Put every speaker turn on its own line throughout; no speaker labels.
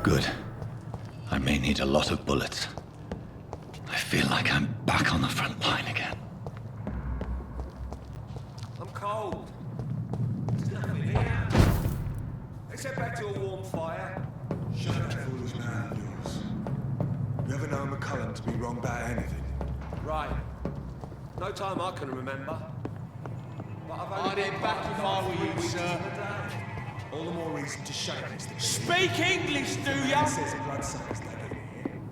Good. I may need a lot of bullets. I feel like I'm back on the front line again.
I'm cold. There's nothing here. Let's head back to a warm fire.
Shut that foolish mouth of yours. You ever know McCullum to be wrong about anything?
Right. No time I can remember. But I've only
I'd head back if I were you, sir.
All the more reason to shut up, Mr.
Speak English, do ya?
Says a bloodsucker's like it here.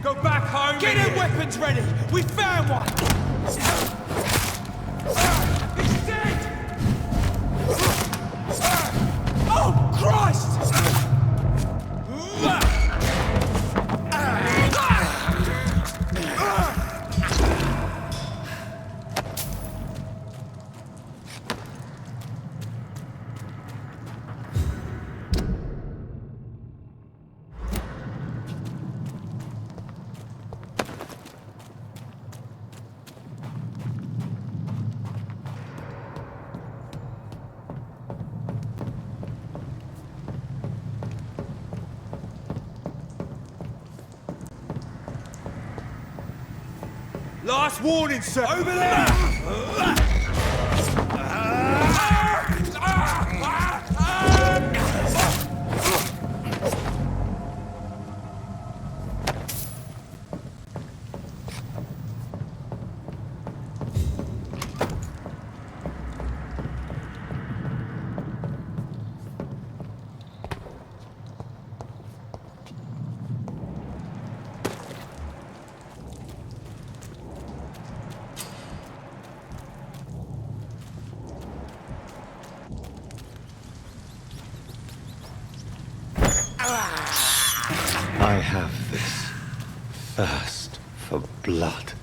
Go back home! Get your weapons ready! We found one! He's dead! Oh, Christ! Last warning, sir! Over there!
I have this thirst for blood.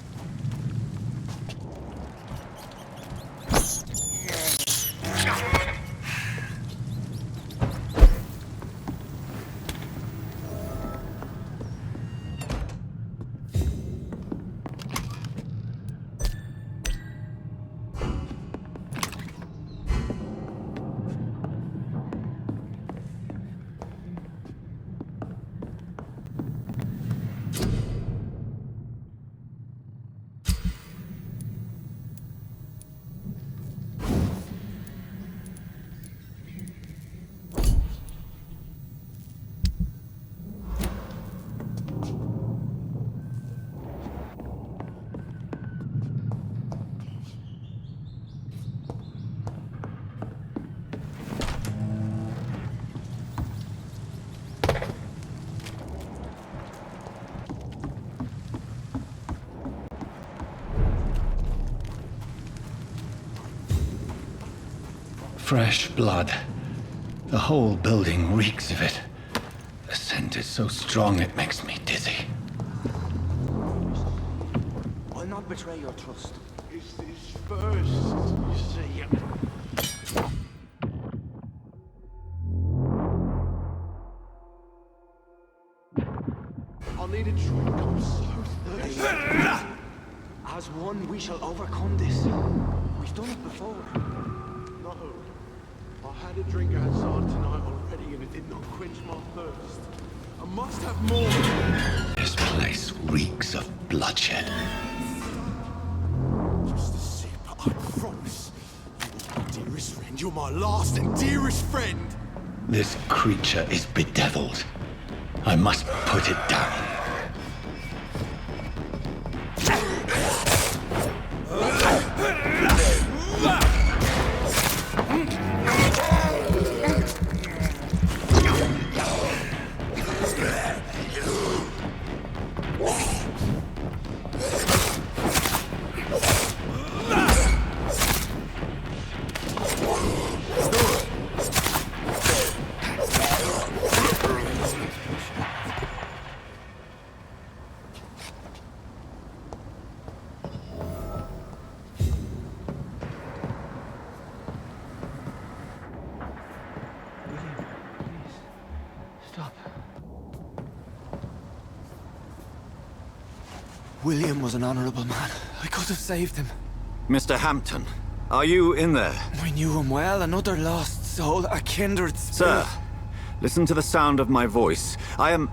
Fresh blood. The whole building reeks of it. The scent is so strong it makes me dizzy.
I'll not betray your trust.
It's this first, you see. I need a drink, I'm so thirsty.
As one, we shall overcome this. We've done it before.
No,
I had a drink outside tonight already and it did not quench my thirst. I must have more.
This place reeks of bloodshed.
Just a sip, I promise. You're my dearest friend. You're my last and dearest friend.
This creature is bedeviled. I must put it down.
William was an honorable man. I could have saved him.
Mr. Hampton, are you in there?
I knew him well, another lost soul, a kindred spirit.
Sir, listen to the sound of my voice. I'm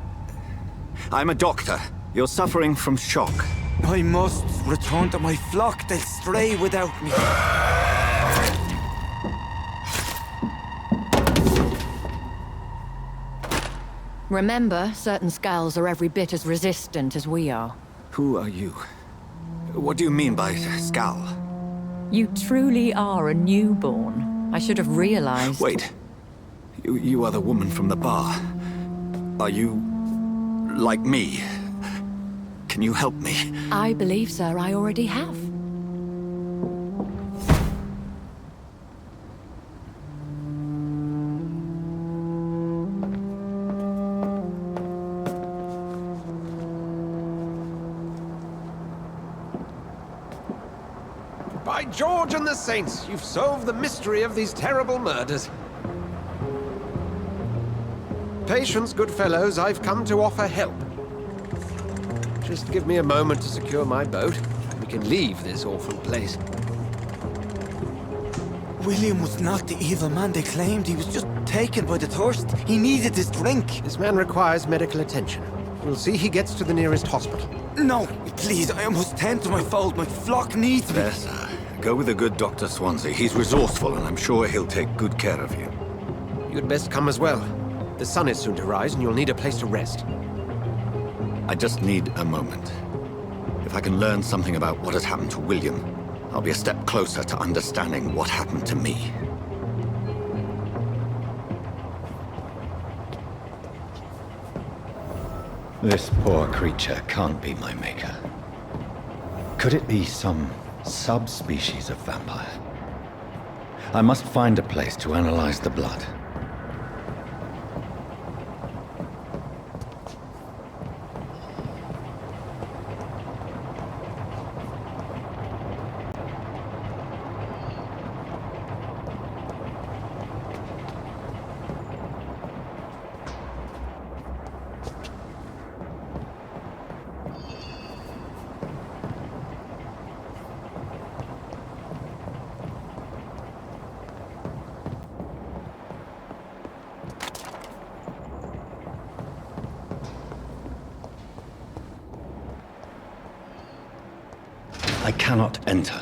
a doctor. You're suffering from shock.
I must return to my flock. They'll stray without me.
Remember, certain skulls are every bit as resistant as we are.
Who are you? What do you mean by Skal?
You truly are a newborn. I should have realized.
Wait. You are the woman from the bar. Are you... like me? Can you help me?
I believe, sir, I already have.
By George and the Saints, you've solved the mystery of these terrible murders. Patience, good fellows, I've come to offer help. Just give me a moment to secure my boat. We can leave this awful place.
William was not the evil man they claimed. He was just taken by the thirst. He needed his drink.
This man requires medical attention. We'll see he gets to the nearest hospital.
No, please, I must tend to my fold. My flock needs me.
There, sir. Go with the good Dr. Swansea. He's resourceful, and I'm sure he'll take good care of you.
You'd best come as well. The sun is soon to rise, and you'll need a place to rest.
I just need a moment. If I can learn something about what has happened to William, I'll be a step closer to understanding what happened to me.
This poor creature can't be my maker. Could it be some subspecies of vampire? I must find a place to analyze the blood. I cannot enter.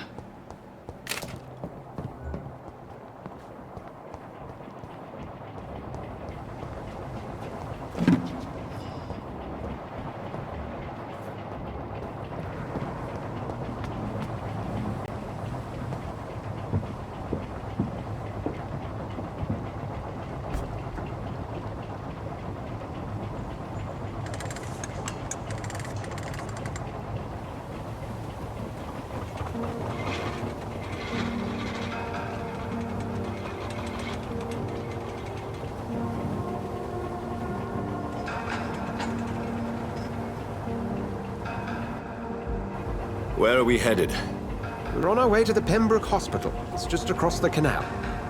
Where are we headed?
We're on our way to the Pembroke Hospital. It's just across the canal.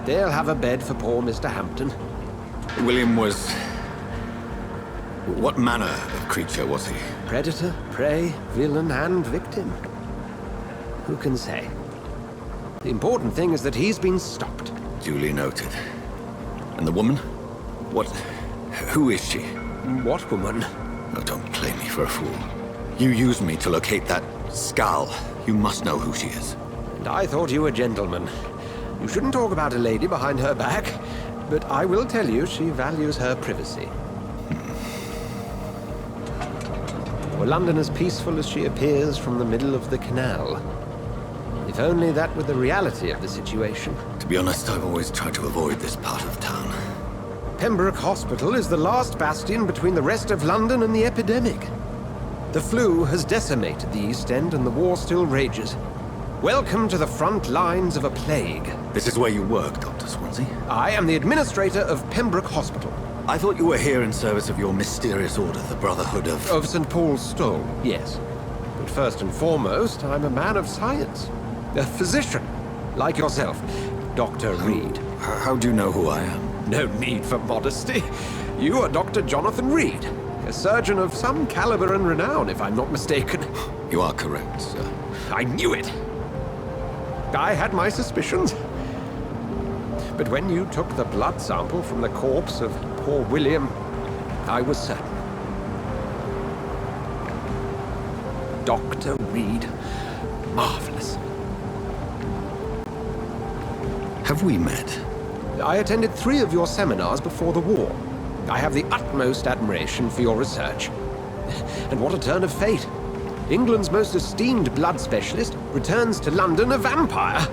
They'll have a bed for poor Mr. Hampton.
William was... what manner of creature was he?
Predator, prey, villain, and victim. Who can say? The important thing is that he's been stopped.
Duly noted. And the woman? What... who is she?
What woman?
Oh, don't play me for a fool. You used me to locate that skull. You must know who she is.
And I thought you a gentleman. You shouldn't talk about a lady behind her back, but I will tell you she values her privacy. Were London as peaceful as she appears from the middle of the canal? If only that were the reality of the situation.
To be honest, I've always tried to avoid this part of town.
Pembroke Hospital is the last bastion between the rest of London and the epidemic. The flu has decimated the East End and the war still rages. Welcome to the front lines of a plague.
This is where you work, Dr. Swansea?
I am the administrator of Pembroke Hospital.
I thought you were here in service of your mysterious order, the Brotherhood of...
Of St. Paul's Stole, yes. But first and foremost, I'm a man of science. A physician, like yourself, Dr. Reed.
How do you know who I am?
No need for modesty. You are Dr. Jonathan Reed, a surgeon of some caliber and renown, if I'm not mistaken.
You are correct, sir.
I knew it. I had my suspicions. But when you took the blood sample from the corpse of poor William, I was certain. Dr. Reed. Marvelous.
Have we met?
I attended 3 of your seminars before the war. I have the utmost admiration for your research. And what a turn of fate. England's most esteemed blood specialist returns to London a vampire.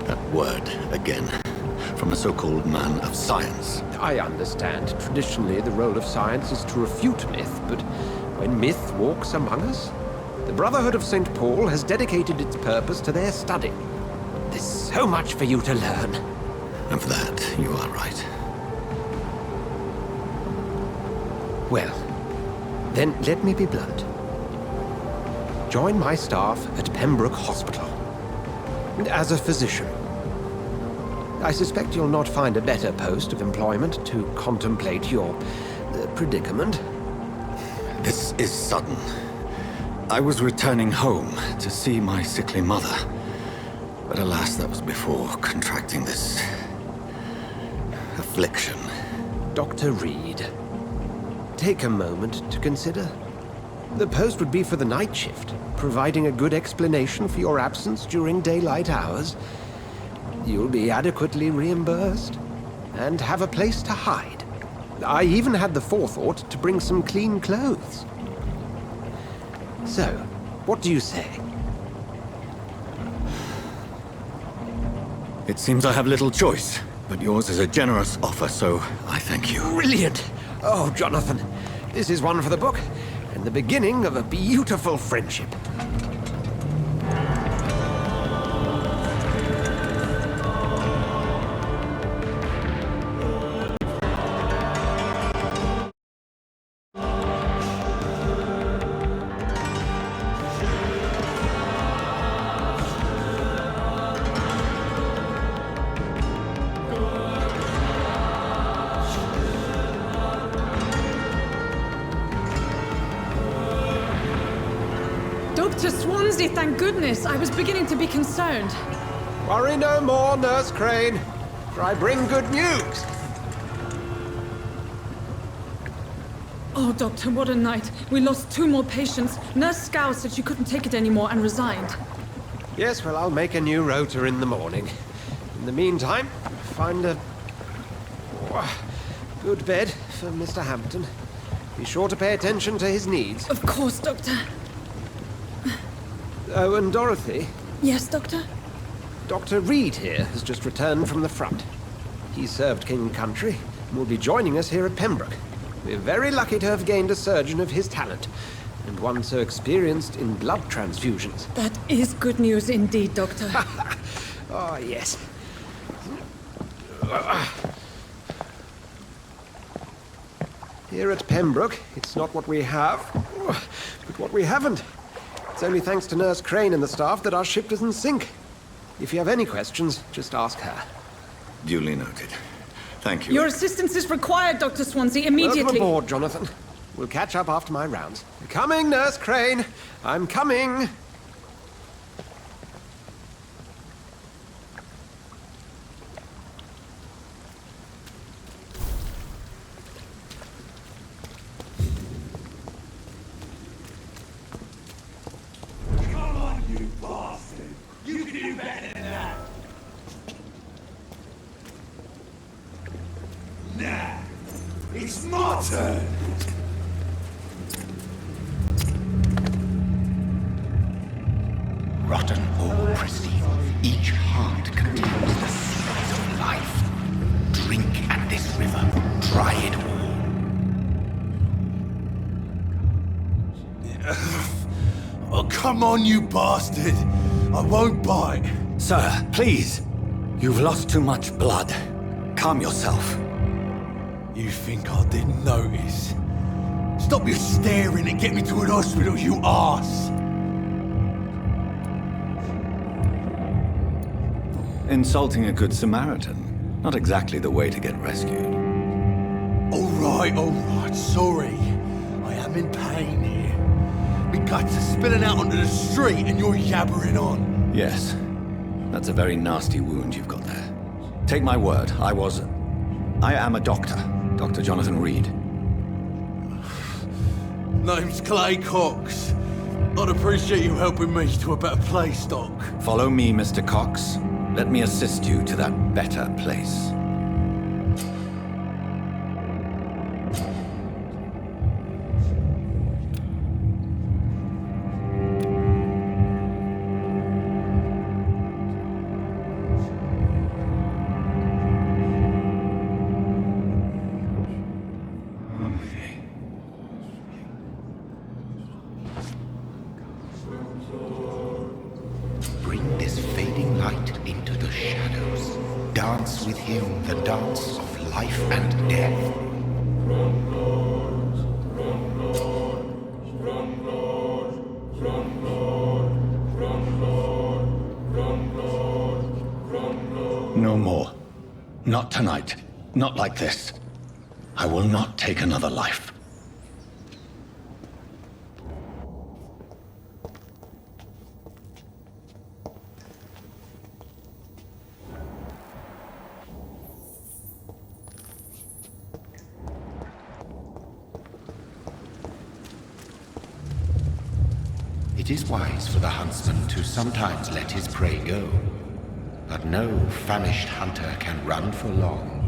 That word, again. From a so-called man of science.
I understand. Traditionally, the role of science is to refute myth, but when myth walks among us, the Brotherhood of St. Paul has dedicated its purpose to their study. There's so much for you to learn.
And for that, you are right.
Well, then let me be blunt. Join my staff at Pembroke Hospital. As a physician. I suspect you'll not find a better post of employment to contemplate your predicament.
This is sudden. I was returning home to see my sickly mother. But alas, that was before contracting this... affliction.
Dr. Reed, take a moment to consider. The post would be for the night shift, providing a good explanation for your absence during daylight hours. You'll be adequately reimbursed, and have a place to hide. I even had the forethought to bring some clean clothes. So, what do you say?
It seems I have little choice, but yours is a generous offer, so I thank you.
Brilliant! Oh, Jonathan, this is one for the book, and the beginning of a beautiful friendship.
Dr. Swansea, thank goodness. I was beginning to be concerned.
Worry no more, Nurse Crane, for I bring good news.
Oh, Doctor, what a night. We lost 2 more patients. Nurse Scow said she couldn't take it anymore and resigned.
Yes, well, I'll make a new rota in the morning. In the meantime, find a good bed for Mr. Hampton. Be sure to pay attention to his needs.
Of course, Doctor.
Oh, and Dorothy,
Yes, Doctor?
Dr. Reed here has just returned from the front. He served King and Country and will be joining us here at Pembroke. We're very lucky to have gained a surgeon of his talent, and one so experienced in blood transfusions.
That is good news indeed, Doctor.
Oh, yes. Here at Pembroke, it's not what we have, but what we haven't. It's only thanks to Nurse Crane and the staff that our ship doesn't sink. If you have any questions, just ask her.
Duly noted. Thank you.
Your assistance is required, Dr. Swansea, immediately.
Welcome aboard, Jonathan. We'll catch up after my rounds. Coming, Nurse Crane. I'm coming.
You bastard! You can do better than that! Nah! It's my turn!
Rotten or pristine, each heart contains the seeds of life. Drink at this river, try it all.
Oh, come on, you bastard! I won't bite!
Sir, please. You've lost too much blood. Calm yourself.
You think I didn't notice? Stop your staring and get me to an hospital, you arse!
Insulting a good Samaritan. Not exactly the way to get rescued.
Alright, sorry. I am in pain here. My guts are spilling out onto the street and you're yabbering on.
Yes. That's a very nasty wound you've got there. Take my word, I am a doctor. Dr. Jonathan Reed.
Name's Clay Cox. I'd appreciate you helping me to a better place, Doc.
Follow me, Mr. Cox. Let me assist you to that better place.
Bring this fading light into the shadows. Dance with him the dance of life and death. No more. Not tonight. Not like this. I will not take another life. It is wise for the huntsman to sometimes let his prey go, but no famished hunter can run for long.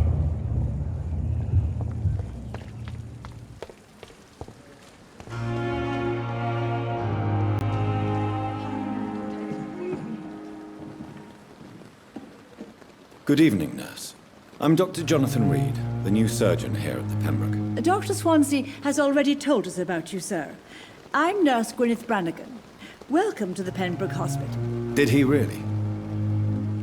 Good evening, nurse. I'm Dr. Jonathan Reed, the new surgeon here at the Pembroke.
Dr. Swansea has already told us about you, sir. I'm Nurse Gwyneth Brannigan. Welcome to the Pembroke Hospital.
Did he really?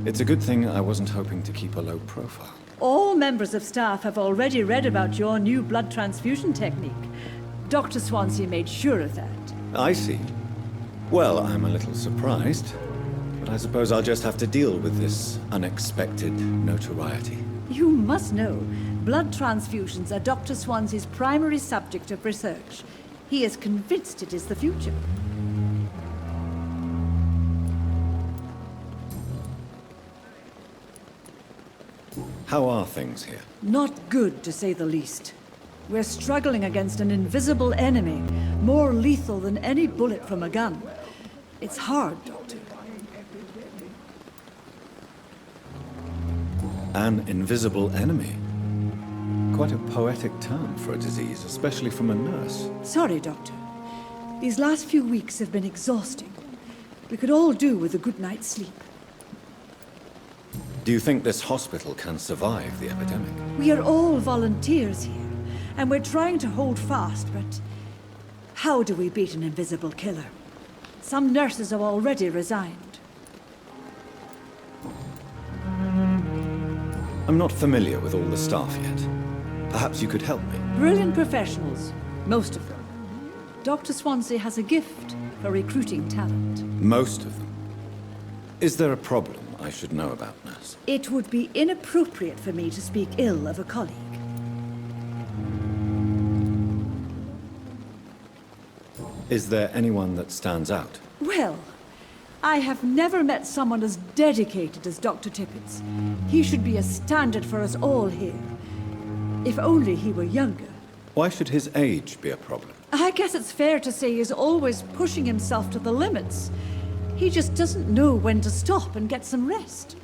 It's a good thing I wasn't hoping to keep a low profile.
All members of staff have already read about your new blood transfusion technique. Dr. Swansea made sure of that.
I see. Well, I'm a little surprised, but I suppose I'll just have to deal with this unexpected notoriety.
You must know, blood transfusions are Dr. Swansea's primary subject of research. He is convinced it is the future.
How are things here?
Not good, to say the least. We're struggling against an invisible enemy, more lethal than any bullet from a gun. It's hard, Doctor.
An invisible enemy? Quite a poetic term for a disease, especially from a nurse.
Sorry, Doctor. These last few weeks have been exhausting. We could all do with a good night's sleep.
Do you think this hospital can survive the epidemic?
We are all volunteers here, and we're trying to hold fast, but how do we beat an invisible killer? Some nurses have already resigned.
I'm not familiar with all the staff yet. Perhaps you could help me.
Brilliant professionals, most of them. Dr. Swansea has a gift for recruiting talent.
Most of them. Is there a problem I should know about, nurse?
It would be inappropriate for me to speak ill of a colleague.
Is there anyone that stands out?
Well, I have never met someone as dedicated as Dr. Tippett. He should be a standard for us all here. If only he were younger.
Why should his age be a problem?
I guess it's fair to say he's always pushing himself to the limits. He just doesn't know when to stop and get some rest.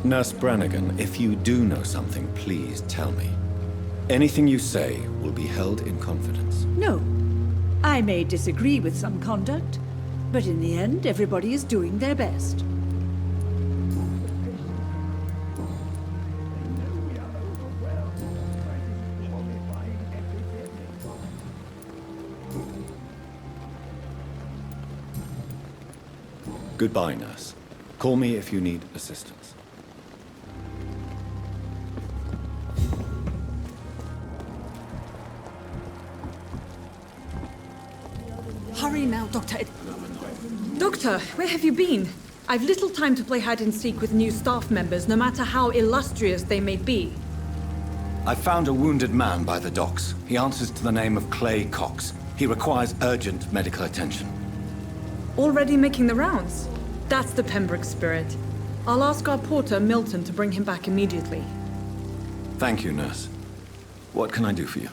Nurse Brannigan, if you do know something, please tell me. Anything you say will be held in confidence.
No. I may disagree with some conduct, but in the end, everybody is doing their best.
Goodbye, nurse. Call me if you need assistance.
Hurry now, Doctor. Doctor, where have you been? I've little time to play hide and seek with new staff members, no matter how illustrious they may be.
I found a wounded man by the docks. He answers to the name of Clay Cox. He requires urgent medical attention.
Already making the rounds? That's the Pembroke spirit. I'll ask our porter, Milton, to bring him back immediately.
Thank you, nurse. What can I do for you?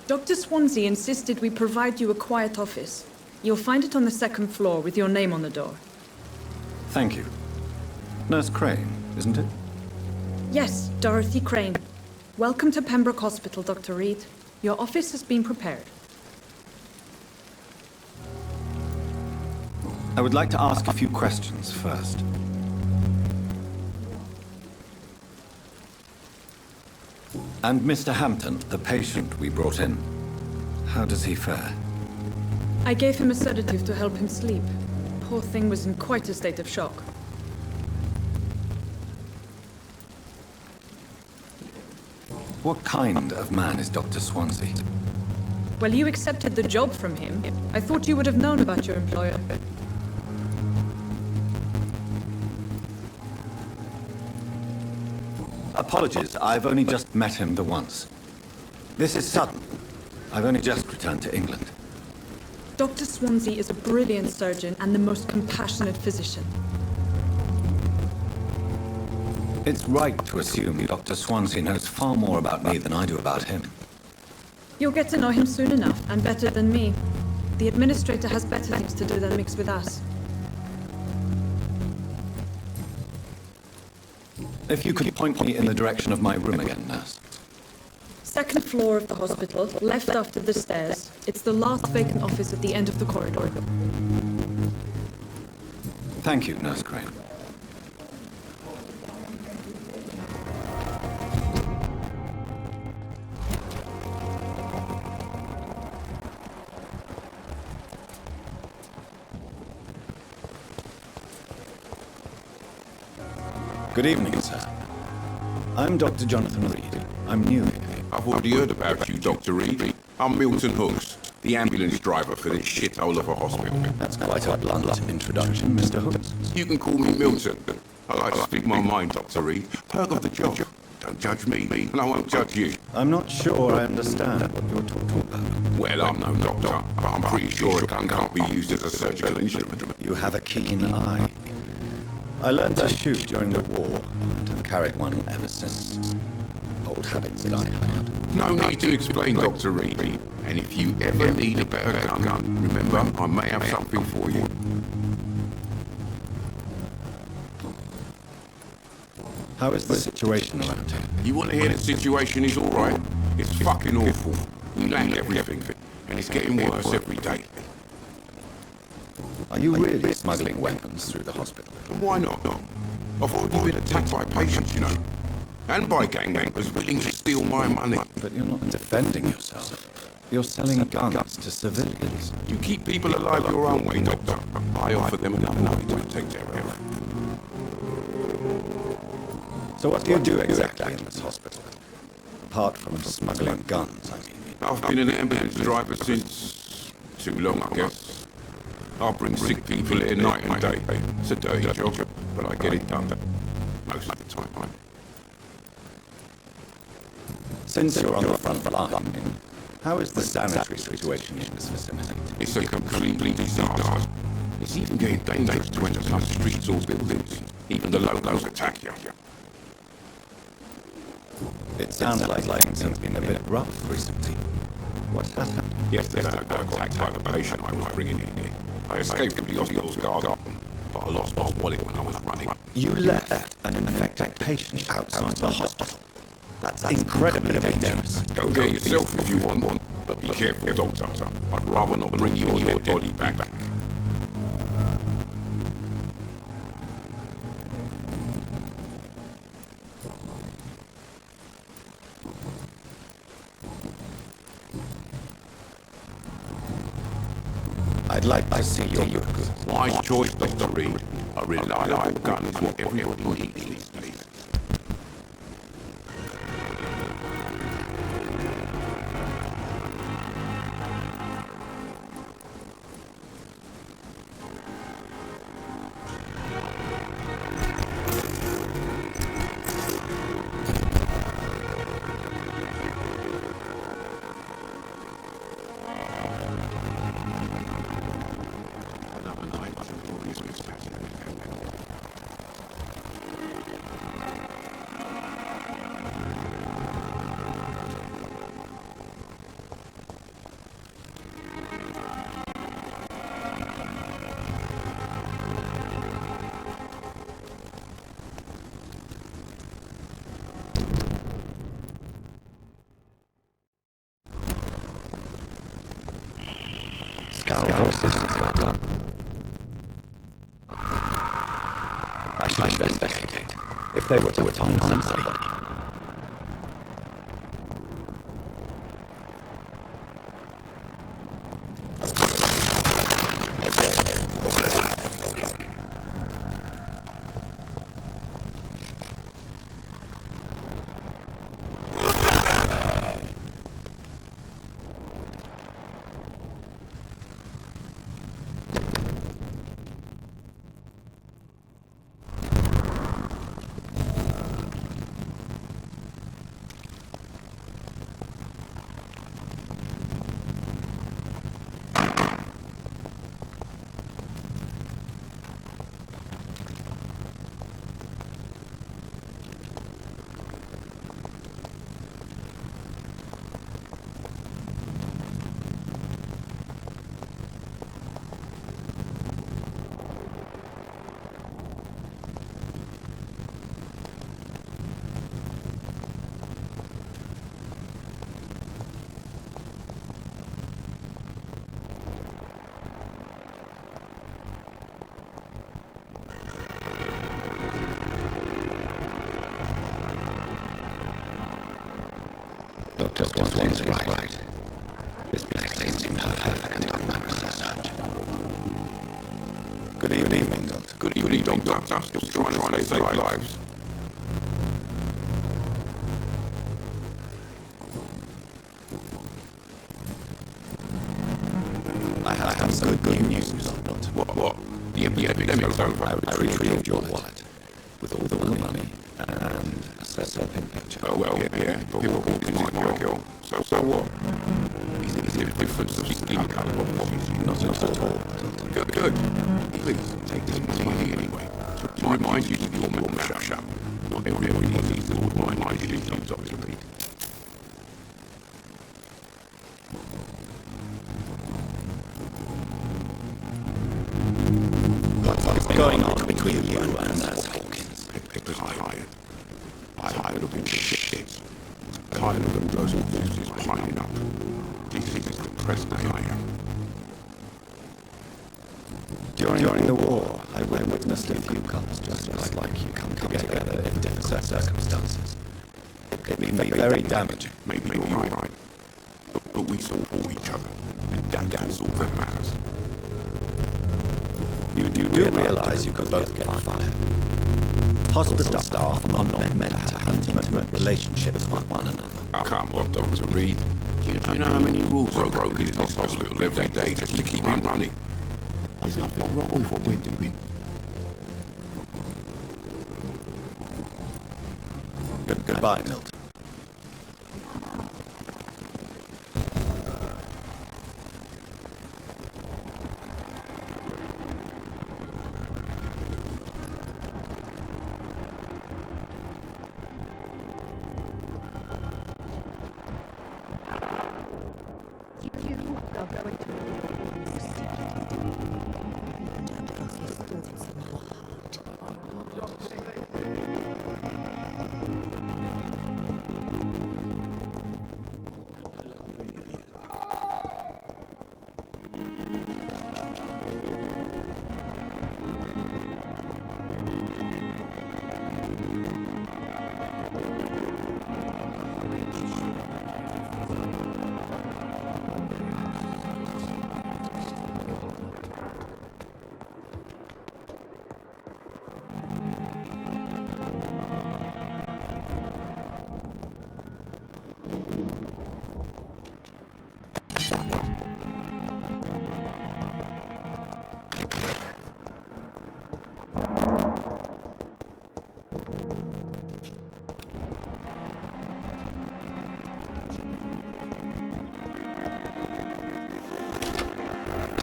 Dr. Swansea insisted we provide you a quiet office. You'll find it on the second floor with your name on the door.
Thank you. Nurse Crane, isn't it?
Yes, Dorothy Crane. Welcome to Pembroke Hospital, Dr. Reed. Your office has been prepared.
I would like to ask a few questions first. And Mr. Hampton, the patient we brought in, how does he fare?
I gave him a sedative to help him sleep. Poor thing was in quite a state of shock.
What kind of man is Dr. Swansea?
Well, you accepted the job from him. I thought you would have known about your employer.
Apologies, I've only just met him the once. This is sudden. I've only just returned to England.
Dr. Swansea is a brilliant surgeon and the most compassionate physician.
It's right to assume Dr. Swansea knows far more about me than I do about him.
You'll get to know him soon enough, and better than me. The administrator has better things to do than mix with us.
If you could point me in the direction of my room again, nurse.
Second floor of the hospital, left after the stairs. It's the last vacant office at the end of the corridor.
Thank you, Nurse Crane. Good evening, sir. I'm Dr. Jonathan Reed. I'm new here.
I've already heard about you, Dr. Reed. I'm Milton Hooks, the ambulance driver for this shithole of a hospital.
That's quite a blunt introduction, Mr. Hooks.
You can call me Milton. I like to speak my mind, Dr. Reed. Perk of the job. Don't judge me, and I won't judge you.
I'm not sure I understand what you're talking about.
Well, I'm no doctor, but I'm pretty sure a gun can't be used as a surgical instrument.
You have a keen eye. I learned to shoot during the war, and have carried one ever since. Old habits die hard.
No need to explain, Dr. Reed. And if you ever need a better gun, remember, I may have something for you.
How is the situation around here?
You want to hear the situation is all right? It's fucking awful. We lack everything, and it's getting worse every day.
Are you really smuggling weapons through the hospital?
And why not? I've already been attacked by patients, you know. And by gang members willing to steal my money.
But you're not defending yourself. You're selling guns to civilians.
You keep people alive your own way, Doctor. I offer them another way to protect their health.
So what do you do exactly in this hospital? Apart from smuggling guns, I mean.
I've been an ambulance driver since... too long, I guess. I bring sick people here night and day. It's a dirty job, but I get it done. Most of the time.
Since you're on the front line, how is the sanitary situation in this facility?
It's a complete disaster. It's even getting dangerous to enter some streets or buildings. Even the locals attack you.
It sounds like things have been a bit rough recently. What's happened?
Yesterday, I got attacked by the patient I was bringing in here. I escaped from the hospital's garden, but I lost my wallet when I was running.
You left an infected patient outside the hospital. That's incredibly dangerous.
Go get yourself if you want one, but be careful, Doctor. I'd rather not bring you and your body back.
I'd like to see your
Wise choice, Dr. Reed. A reliable gun is what everybody needs these days.
I should investigate. If they were to find somebody. Dr. Swanson's right. This place seems perfect on my research. Good evening, Doctor.
Good evening, Doctor. Still trying to save lives.
I have some good news, Doctor.
What? The epidemic's over.
I retrieved your wallet with all the money and a certain picture.
Oh, well, yeah. People walking like your girl. So what? Is it a difference of skin colour?
Not at all.
Good. Please, take this money anyway. To remind you to keep your mouth shut. Not everybody needs to remind you, Dr. Reed.
What's going on between you and Nurse Hawkins?
Tired of bullshit. Tired of them those voices climbing up. This is depressed as I am.
During the war, I witnessed a few couples just like you come together in different circumstances. It can be very damaging.
Maybe you're right. But we support each other. And that's all that matters.
You do realize you could both get fired. Hospital staff are not meant to have intimate relationships with one another.
Come on, Dr. Reed. Do you know how many rules are broken in this hospital every day just to keep it running? There's nothing wrong with what we're doing.
Goodbye, Milton.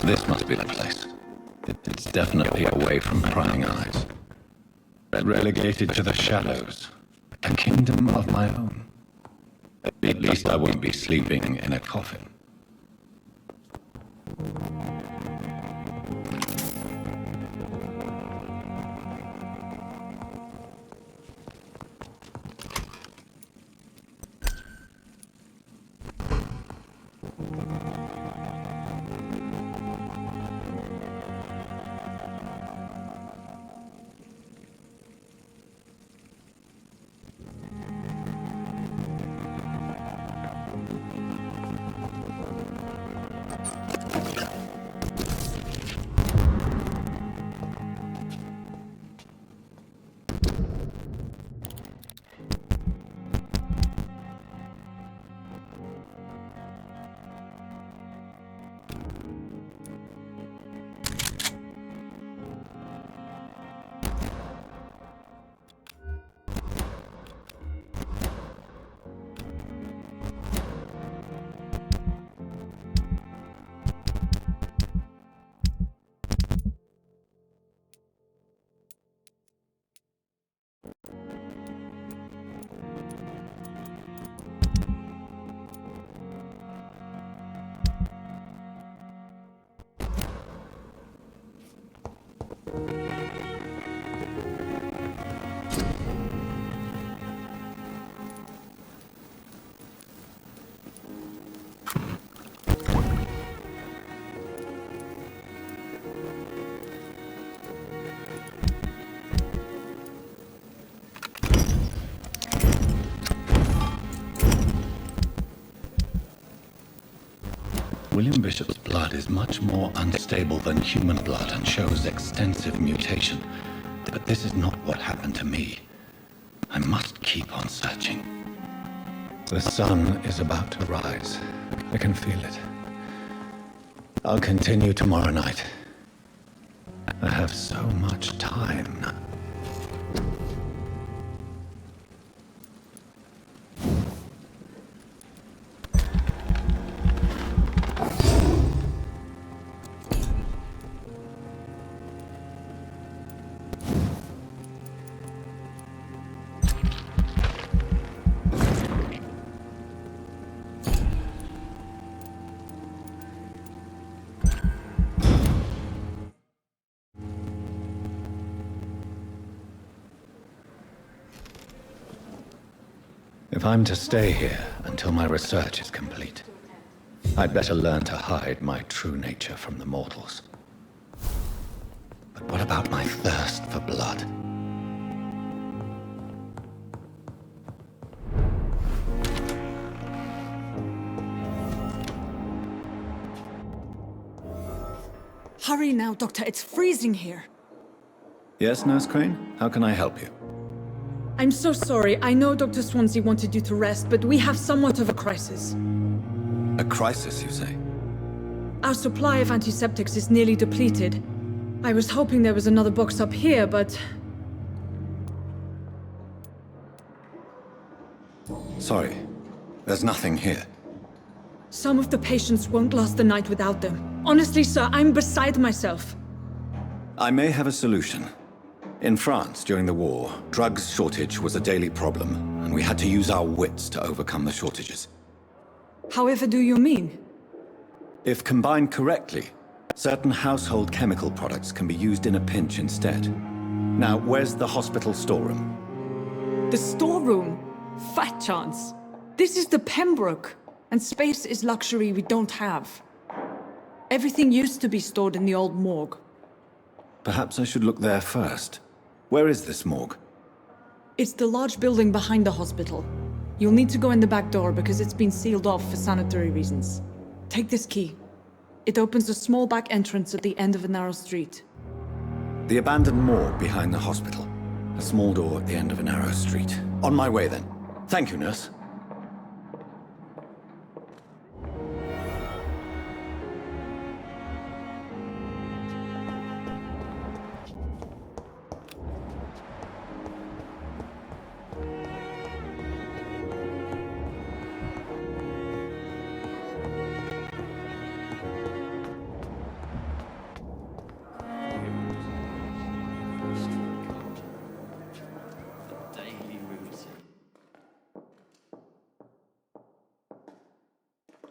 This must be the place. It's definitely away from prying eyes. Relegated to the shadows. A kingdom of my own. At least I won't be sleeping in a coffin. William Bishop's blood is much more unstable than human blood and shows extensive mutation. But this is not what happened to me. I must keep on searching. The sun is about to rise. I can feel it. I'll continue tomorrow night. I have so much time now. If I'm to stay here until my research is complete, I'd better learn to hide my true nature from the mortals. But what about my thirst for blood?
Hurry now, Doctor. It's freezing here.
Yes, Nurse Crane? How can I help you?
I'm so sorry. I know Dr. Swansea wanted you to rest, but we have somewhat of a crisis.
A crisis, you say?
Our supply of antiseptics is nearly depleted. I was hoping there was another box up here, but...
Sorry. There's nothing here.
Some of the patients won't last the night without them. Honestly, sir, I'm beside myself.
I may have a solution. In France, during the war, drugs shortage was a daily problem, and we had to use our wits to overcome the shortages.
However do you mean?
If combined correctly, certain household chemical products can be used in a pinch instead. Now, where's the hospital storeroom?
The storeroom? Fat chance. This is the Pembroke, and space is luxury we don't have. Everything used to be stored in the old morgue.
Perhaps I should look there first. Where is this morgue?
It's the large building behind the hospital. You'll need to go in the back door because it's been sealed off for sanitary reasons. Take this key. It opens a small back entrance at the end of a narrow street.
The abandoned morgue behind the hospital. A small door at the end of a narrow street. On my way then. Thank you, nurse.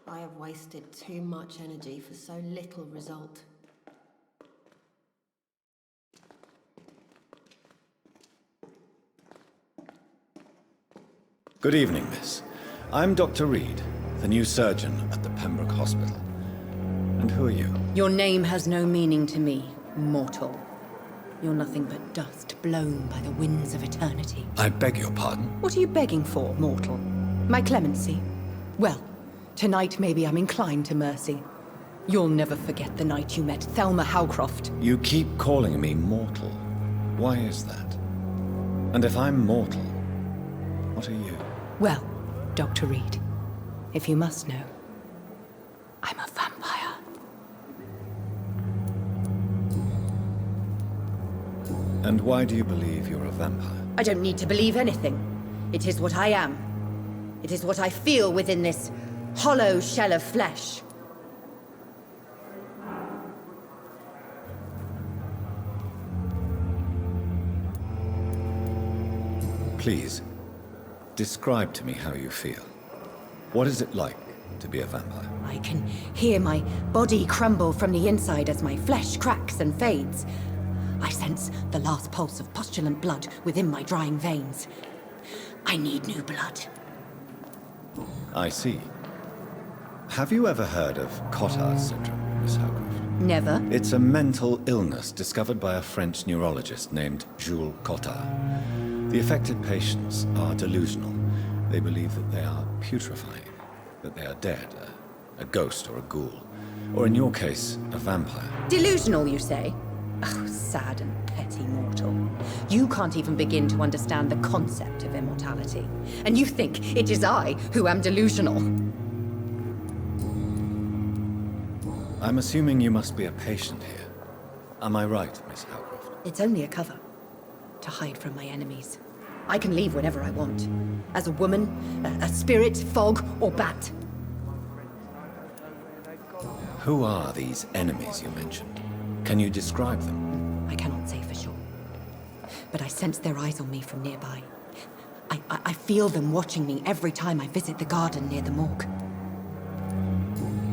I have wasted too much energy for so little result.
Good evening, miss. I'm Dr. Reed, the new surgeon at the Pembroke Hospital. And who are you?
Your name has no meaning to me, mortal. You're nothing but dust blown by the winds of eternity.
I beg your pardon?
What are you begging for, mortal? My clemency? Well, tonight maybe I'm inclined to mercy. You'll never forget the night you met Thelma Howcroft.
You keep calling me mortal. Why is that? And if I'm mortal, what are you?
Well, Dr. Reed, if you must know, I'm a vampire.
And why do you believe you're a vampire?
I don't need to believe anything. It is what I am. It is what I feel within this hollow shell of flesh.
Please, describe to me how you feel. What is it like to be a vampire?
I can hear my body crumble from the inside as my flesh cracks and fades. I sense the last pulse of postulant blood within my drying veins. I need new blood.
I see. Have you ever heard of Cotard's syndrome, Miss Howcroft?
Never.
It's a mental illness discovered by a French neurologist named Jules Cotard. The affected patients are delusional. They believe that they are putrefying, that they are dead, a ghost or a ghoul, or in your case, a vampire.
Delusional, you say? Oh, sad and petty mortal. You can't even begin to understand the concept of immortality. And you think it is I who am delusional.
I'm assuming you must be a patient here. Am I right, Miss Howcroft?
It's only a cover. To hide from my enemies. I can leave whenever I want. As a woman, a spirit, fog, or bat.
Who are these enemies you mentioned? Can you describe them?
I cannot say for sure. But I sense their eyes on me from nearby. I feel them watching me every time I visit the garden near the morgue.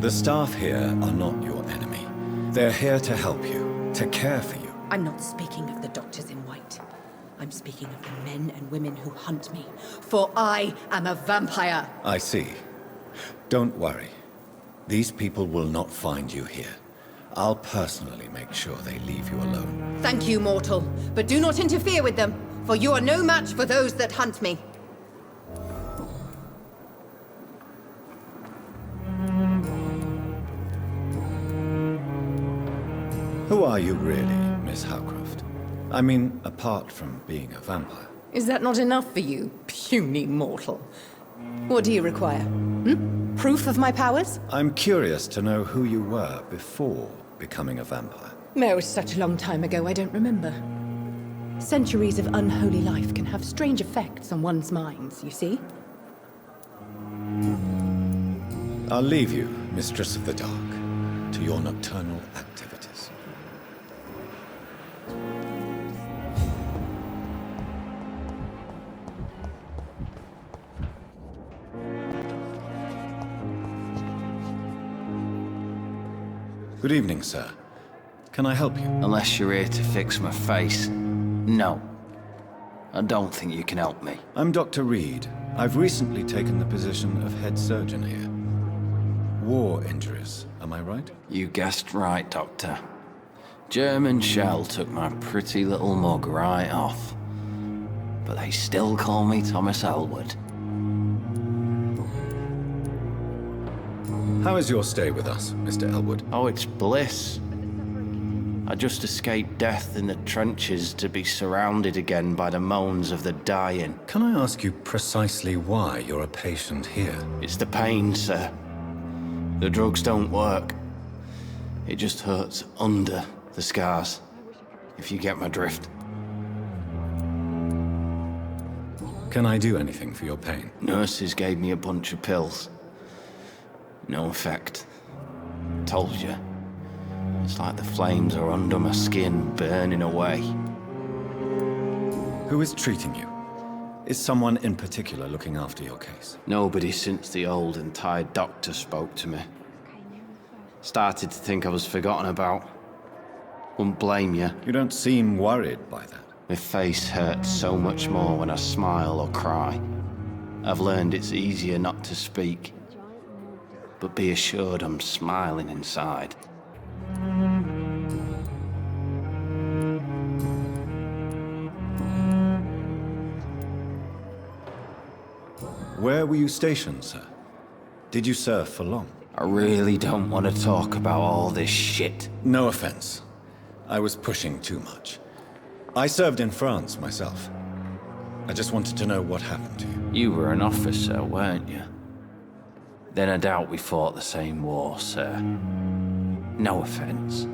The staff here are not your enemy. They're here to help you, to care for you.
I'm not speaking of the doctors in white. I'm speaking of the men and women who hunt me. For I am a vampire.
I see. Don't worry. These people will not find you here. I'll personally make sure they leave you alone.
Thank you, mortal. But do not interfere with them, for you are no match for those that hunt me.
Who are you really, Miss Howcroft? I mean, apart from being a vampire.
Is that not enough for you, puny mortal? What do you require? Proof of my powers?
I'm curious to know who you were before becoming a vampire.
No, it's such a long time ago, I don't remember. Centuries of unholy life can have strange effects on one's minds, you see?
I'll leave you, Mistress of the Dark, to your nocturnal activities. Good evening, sir. Can I help you?
Unless you're here to fix my face. No. I don't think you can help me.
I'm Dr. Reed. I've recently taken the position of head surgeon here. War injuries, am I right?
You guessed right, Doctor. German shell took my pretty little mug right off. But they still call me Thomas Elwood.
How is your stay with us, Mr. Elwood?
Oh, it's bliss. I just escaped death in the trenches to be surrounded again by the moans of the dying.
Can I ask you precisely why you're a patient here?
It's the pain, sir. The drugs don't work. It just hurts under the scars, if you get my drift.
Can I do anything for your pain?
Nurses gave me a bunch of pills. No effect. Told you. It's like the flames are under my skin, burning away.
Who is treating you? Is someone in particular looking after your case?
Nobody since the old and tired doctor spoke to me. Started to think I was forgotten about. Wouldn't blame you.
You don't seem worried by that.
My face hurts so much more when I smile or cry. I've learned it's easier not to speak. But be assured I'm smiling inside.
Where were you stationed, sir? Did you serve for long?
I really don't want to talk about all this shit.
No offense. I was pushing too much. I served in France myself. I just wanted to know what happened to you.
You were an officer, weren't you? Then I doubt we fought the same war, sir. No offense.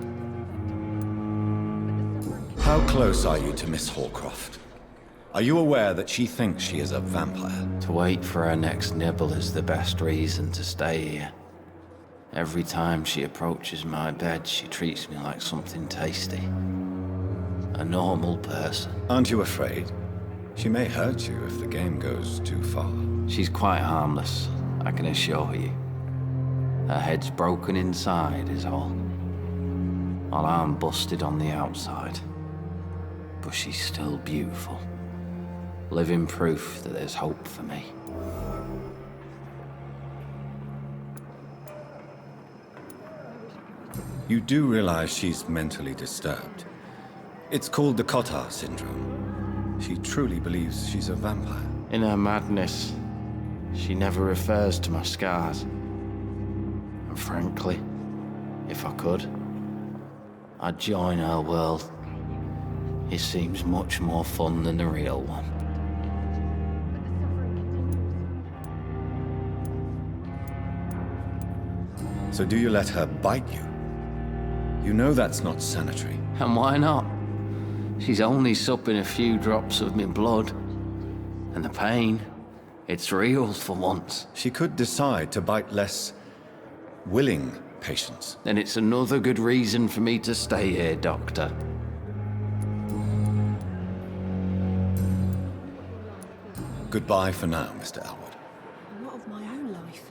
How close are you to Miss Hallcroft? Are you aware that she thinks she is a vampire?
To wait for her next nibble is the best reason to stay here. Every time she approaches my bed, she treats me like something tasty. A normal person.
Aren't you afraid? She may hurt you if the game goes too far.
She's quite harmless, I can assure you. Her head's broken inside is all. While I'm busted on the outside. But she's still beautiful. Living proof that there's hope for me.
You do realize she's mentally disturbed. It's called the Cotard syndrome. She truly believes she's a vampire.
In her madness, she never refers to my scars. And frankly, if I could, I'd join her world. It seems much more fun than the real one.
So do you let her bite you? You know that's not sanitary.
And why not? She's only supping a few drops of my blood. And the pain, it's real for once.
She could decide to bite less willing patients.
Then it's another good reason for me to stay here, Doctor.
Goodbye for now, Mr. Elwood.
Not of my own life.